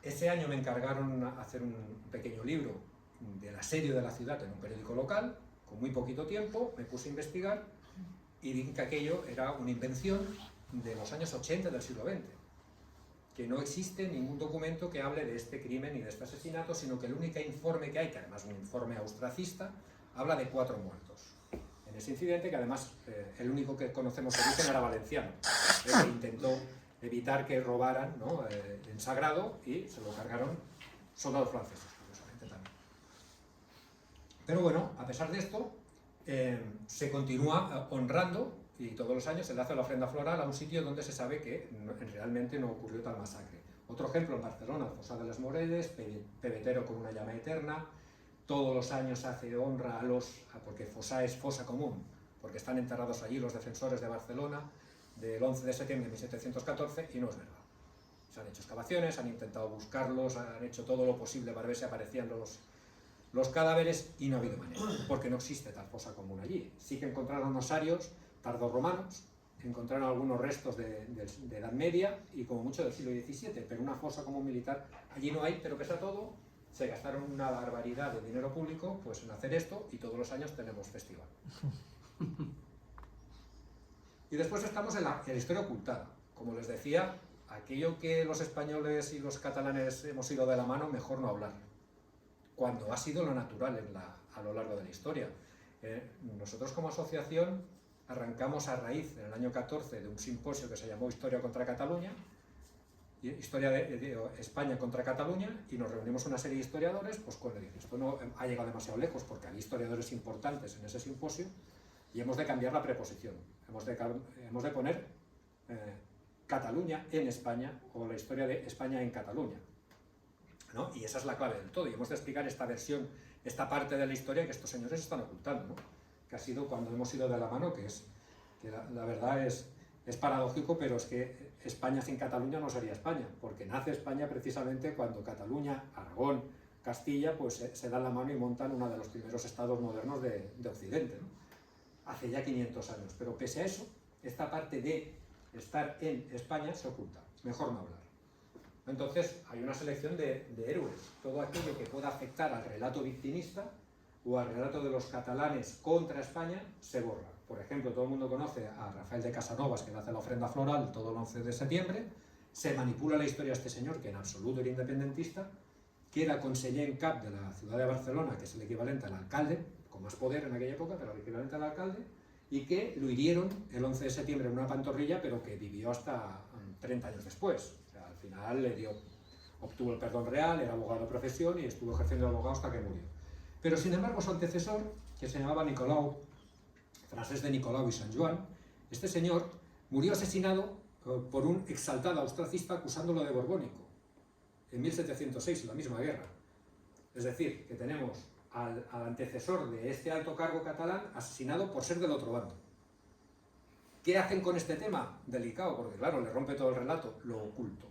Ese año me encargaron hacer un pequeño libro del asedio de la ciudad en un periódico local, con muy poquito tiempo, me puse a investigar y dije que aquello era una invención de los años 80 del siglo XX, que no existe ningún documento que hable de este crimen y de este asesinato, sino que el único informe que hay, que además es un informe austracista, habla de 4 muertos. En ese incidente, que además el único que conocemos de origen era valenciano, que intentó evitar que robaran, ¿no?, en sagrado, y se lo cargaron soldados franceses, curiosamente también. Pero bueno, a pesar de esto, se continúa honrando, y todos los años se le hace la ofrenda floral a un sitio donde se sabe que realmente no ocurrió tal masacre. Otro ejemplo en Barcelona, el Fossar de les Moreres, pebetero con una llama eterna. Todos los años se hace honra porque fosa es fosa común, porque están enterrados allí los defensores de Barcelona del 11 de septiembre de 1714, y no es verdad. Se han hecho excavaciones, han intentado buscarlos, han hecho todo lo posible para ver si aparecían los cadáveres, y no ha habido manera, porque no existe tal fosa común allí. Sí que encontraron osarios tardorromanos, encontraron algunos restos de Edad Media y como mucho del siglo XVII, pero una fosa común militar allí no hay. Pero pese a todo, se gastaron una barbaridad de dinero público pues en hacer esto, y todos los años tenemos festival. Y después estamos en la historia ocultada. Como les decía, aquello que los españoles y los catalanes hemos ido de la mano, mejor no hablar, cuando ha sido lo natural a lo largo de la historia. Nosotros como asociación arrancamos a raíz, en el año 14, de un simposio que se llamó Historia contra Cataluña, Historia de España contra Cataluña, y nos reunimos una serie de historiadores, pues cuando dije, esto no ha llegado demasiado lejos, porque había historiadores importantes en ese simposio, y hemos de cambiar la preposición, hemos de poner Cataluña en España, o la historia de España en Cataluña, ¿no? Y esa es la clave del todo, y hemos de explicar esta versión, esta parte de la historia que estos señores están ocultando, ¿no?, que ha sido cuando hemos ido de la mano, que la verdad es paradójico, pero es que España sin Cataluña no sería España, porque nace España precisamente cuando Cataluña, Aragón, Castilla, pues se dan la mano y montan uno de los primeros estados modernos de Occidente, ¿no?, hace ya 500 años. Pero pese a eso, esta parte de estar en España se oculta, mejor no hablar. Entonces hay una selección de héroes, todo aquello que pueda afectar al relato victimista o al relato de los catalanes contra España se borra. Por ejemplo, todo el mundo conoce a Rafael de Casanovas, que le hace la ofrenda floral todo el 11 de septiembre, se manipula la historia de este señor, que en absoluto era independentista, que era conseller en cap de la ciudad de Barcelona, que es el equivalente al alcalde, con más poder en aquella época, pero el equivalente al alcalde, y que lo hirieron el 11 de septiembre en una pantorrilla, pero que vivió hasta 30 años después. O sea, al final obtuvo el perdón real, era abogado de profesión y estuvo ejerciendo de abogado hasta que murió. Pero sin embargo su antecesor, que se llamaba Nicolau, francés de Nicolau y San Juan, este señor murió asesinado por un exaltado austracista acusándolo de borbónico, en 1706, en la misma guerra. Es decir, que tenemos al antecesor de este alto cargo catalán asesinado por ser del otro bando. ¿Qué hacen con este tema? Delicado, porque claro, le rompe todo el relato, lo oculto.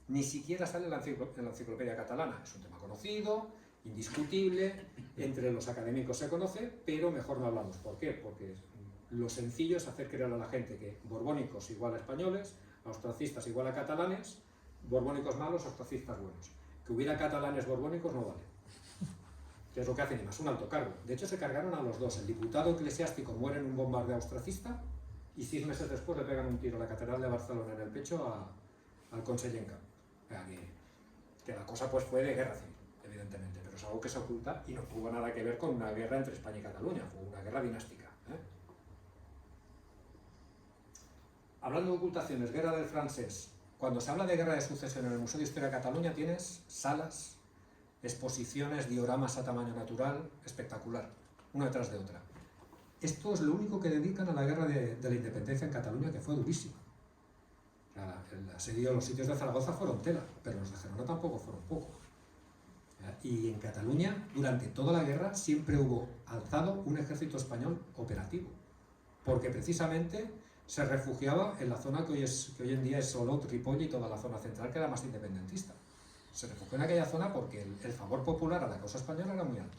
Ni siquiera sale en la enciclopedia catalana. Es un tema conocido, indiscutible, entre los académicos se conoce, pero mejor no hablamos. ¿Por qué? Porque lo sencillo es hacer creer a la gente que borbónicos igual a españoles, austracistas igual a catalanes, borbónicos malos, austracistas buenos. Que hubiera catalanes borbónicos no vale. Que es lo que hacen, y más un alto cargo. De hecho, se cargaron a los dos. El diputado eclesiástico muere en un bombardeo austracista y 6 meses después le pegan un tiro a la Catedral de Barcelona en el pecho al conseller en cap. Que la cosa pues fue de guerra civil, evidentemente, pero es algo que se oculta y no tuvo nada que ver con una guerra entre España y Cataluña, fue una guerra dinástica. Hablando de ocultaciones, guerra del francés. Cuando se habla de guerra de sucesión en el Museo de Historia de Cataluña tienes salas, exposiciones, dioramas a tamaño natural, espectacular, una detrás de otra. Esto es lo único que dedican a la guerra de la independencia en Cataluña, que fue durísima. El asedio, los sitios de Zaragoza fueron tela, pero los de Gerona tampoco fueron poco. Y en Cataluña, durante toda la guerra, siempre hubo alzado un ejército español operativo, porque precisamente se refugiaba en la zona que hoy en día es Olot, Ripoll y toda la zona central, que era más independentista. Se refugió en aquella zona porque el favor popular a la causa española era muy alto,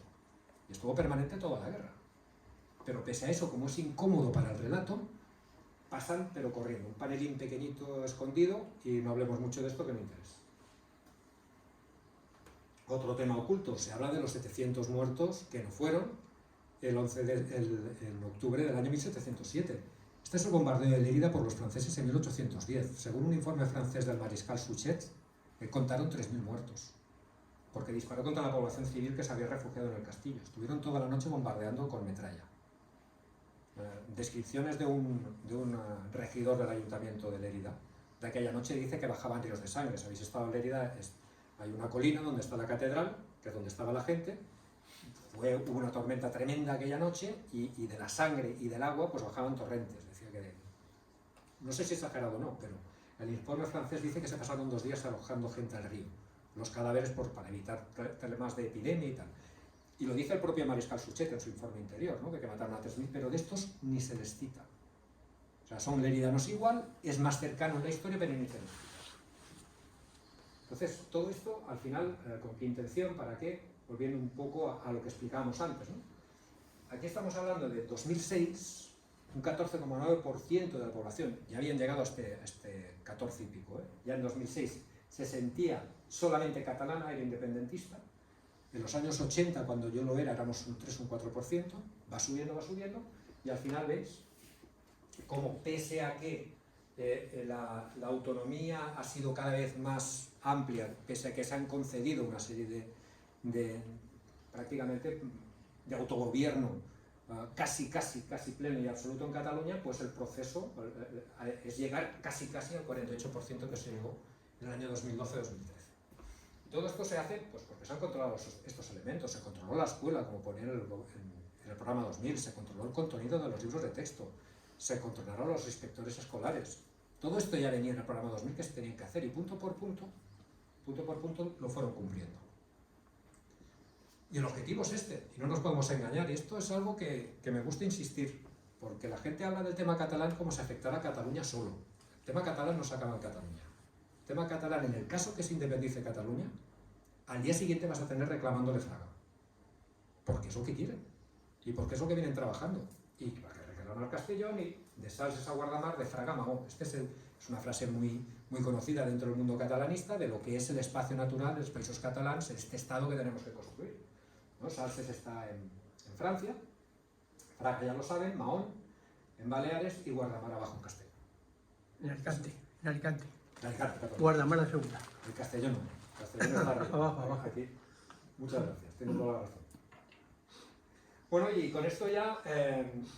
y estuvo permanente toda la guerra. pero pese a eso, como es incómodo para el relato, pasan pero corriendo, un panelín pequeñito escondido, y no hablemos mucho de esto que me interesa. Otro tema oculto, se habla de los 700 muertos que no fueron en octubre del año 1707. Este es el bombardeo de Lérida por los franceses en 1810. Según un informe francés del mariscal Suchet, contaron 3.000 muertos, porque disparó contra la población civil que se había refugiado en el castillo. Estuvieron toda la noche bombardeando con metralla. Descripciones de un regidor del ayuntamiento de Lérida de aquella noche dice que bajaban ríos de sangre. Si habéis estado en Lérida, hay una colina donde está la catedral, que es donde estaba la gente. Hubo una tormenta tremenda aquella noche y de la sangre y del agua pues bajaban torrentes. Decía que, no sé si es exagerado o no, pero el informe francés dice que se pasaron 2 días arrojando gente al río, los cadáveres para evitar temas de epidemia y tal. Y lo dice el propio mariscal Suchet en su informe interior, ¿no? De que mataron a 3.000, pero de estos ni se les cita. O sea, son leridanos igual, es más cercano en la historia, pero ni se les cita. Entonces, todo esto, al final, ¿con qué intención? ¿Para qué? Volviendo un poco a lo que explicábamos antes, ¿no? Aquí estamos hablando de 2006, un 14,9% de la población, ya habían llegado a este 14 y pico, ¿eh? Ya en 2006 se sentía solamente catalana, era independentista. En los años 80, cuando yo lo era, éramos un 3 o un 4%, va subiendo, y al final veis como pese a que la autonomía ha sido cada vez más amplia, pese a que se han concedido una serie prácticamente de autogobierno casi pleno y absoluto en Cataluña, pues el proceso es llegar casi al 48% que se llegó en el año 2012-2013. Todo esto se hace pues, porque se han controlado estos elementos. Se controló la escuela, como ponía en el programa 2000, se controló el contenido de los libros de texto, se controlaron los inspectores escolares. Todo esto ya venía en el programa 2000 que se tenían que hacer y punto por punto lo fueron cumpliendo. Y el objetivo es este, y no nos podemos engañar, y esto es algo que me gusta insistir, porque la gente habla del tema catalán como si afectara a Cataluña solo. El tema catalán no se acaba en Cataluña. El tema catalán, en el caso que se independice Cataluña, al día siguiente vas a tener reclamándole Fraga. Porque es lo que quieren, y porque es lo que vienen trabajando. Y para que reclaman al Castellón, y de Salses a Guardamar, de Fraga a Mahó. Es una frase muy conocida dentro del mundo catalanista de lo que es el espacio natural de los països catalans, este estado que tenemos que construir, ¿no? Salses está en Francia, Fraga ya lo saben, Mahón en Baleares y Guardamar abajo en Castellón. En Alicante. Perdón. Guardamar la segunda. El Castellón no. Castellón está arriba. Abajo. Aquí. Muchas gracias, tienes toda la razón. Bueno, y con esto ya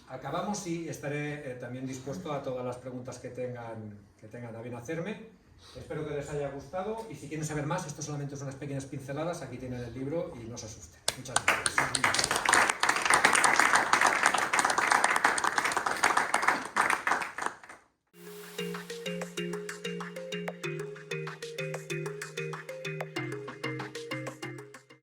acabamos y estaré también dispuesto a todas las preguntas que tengan a bien hacerme. Espero que les haya gustado y si quieren saber más, esto solamente son unas pequeñas pinceladas, aquí tienen el libro y no se asusten. Muchas gracias.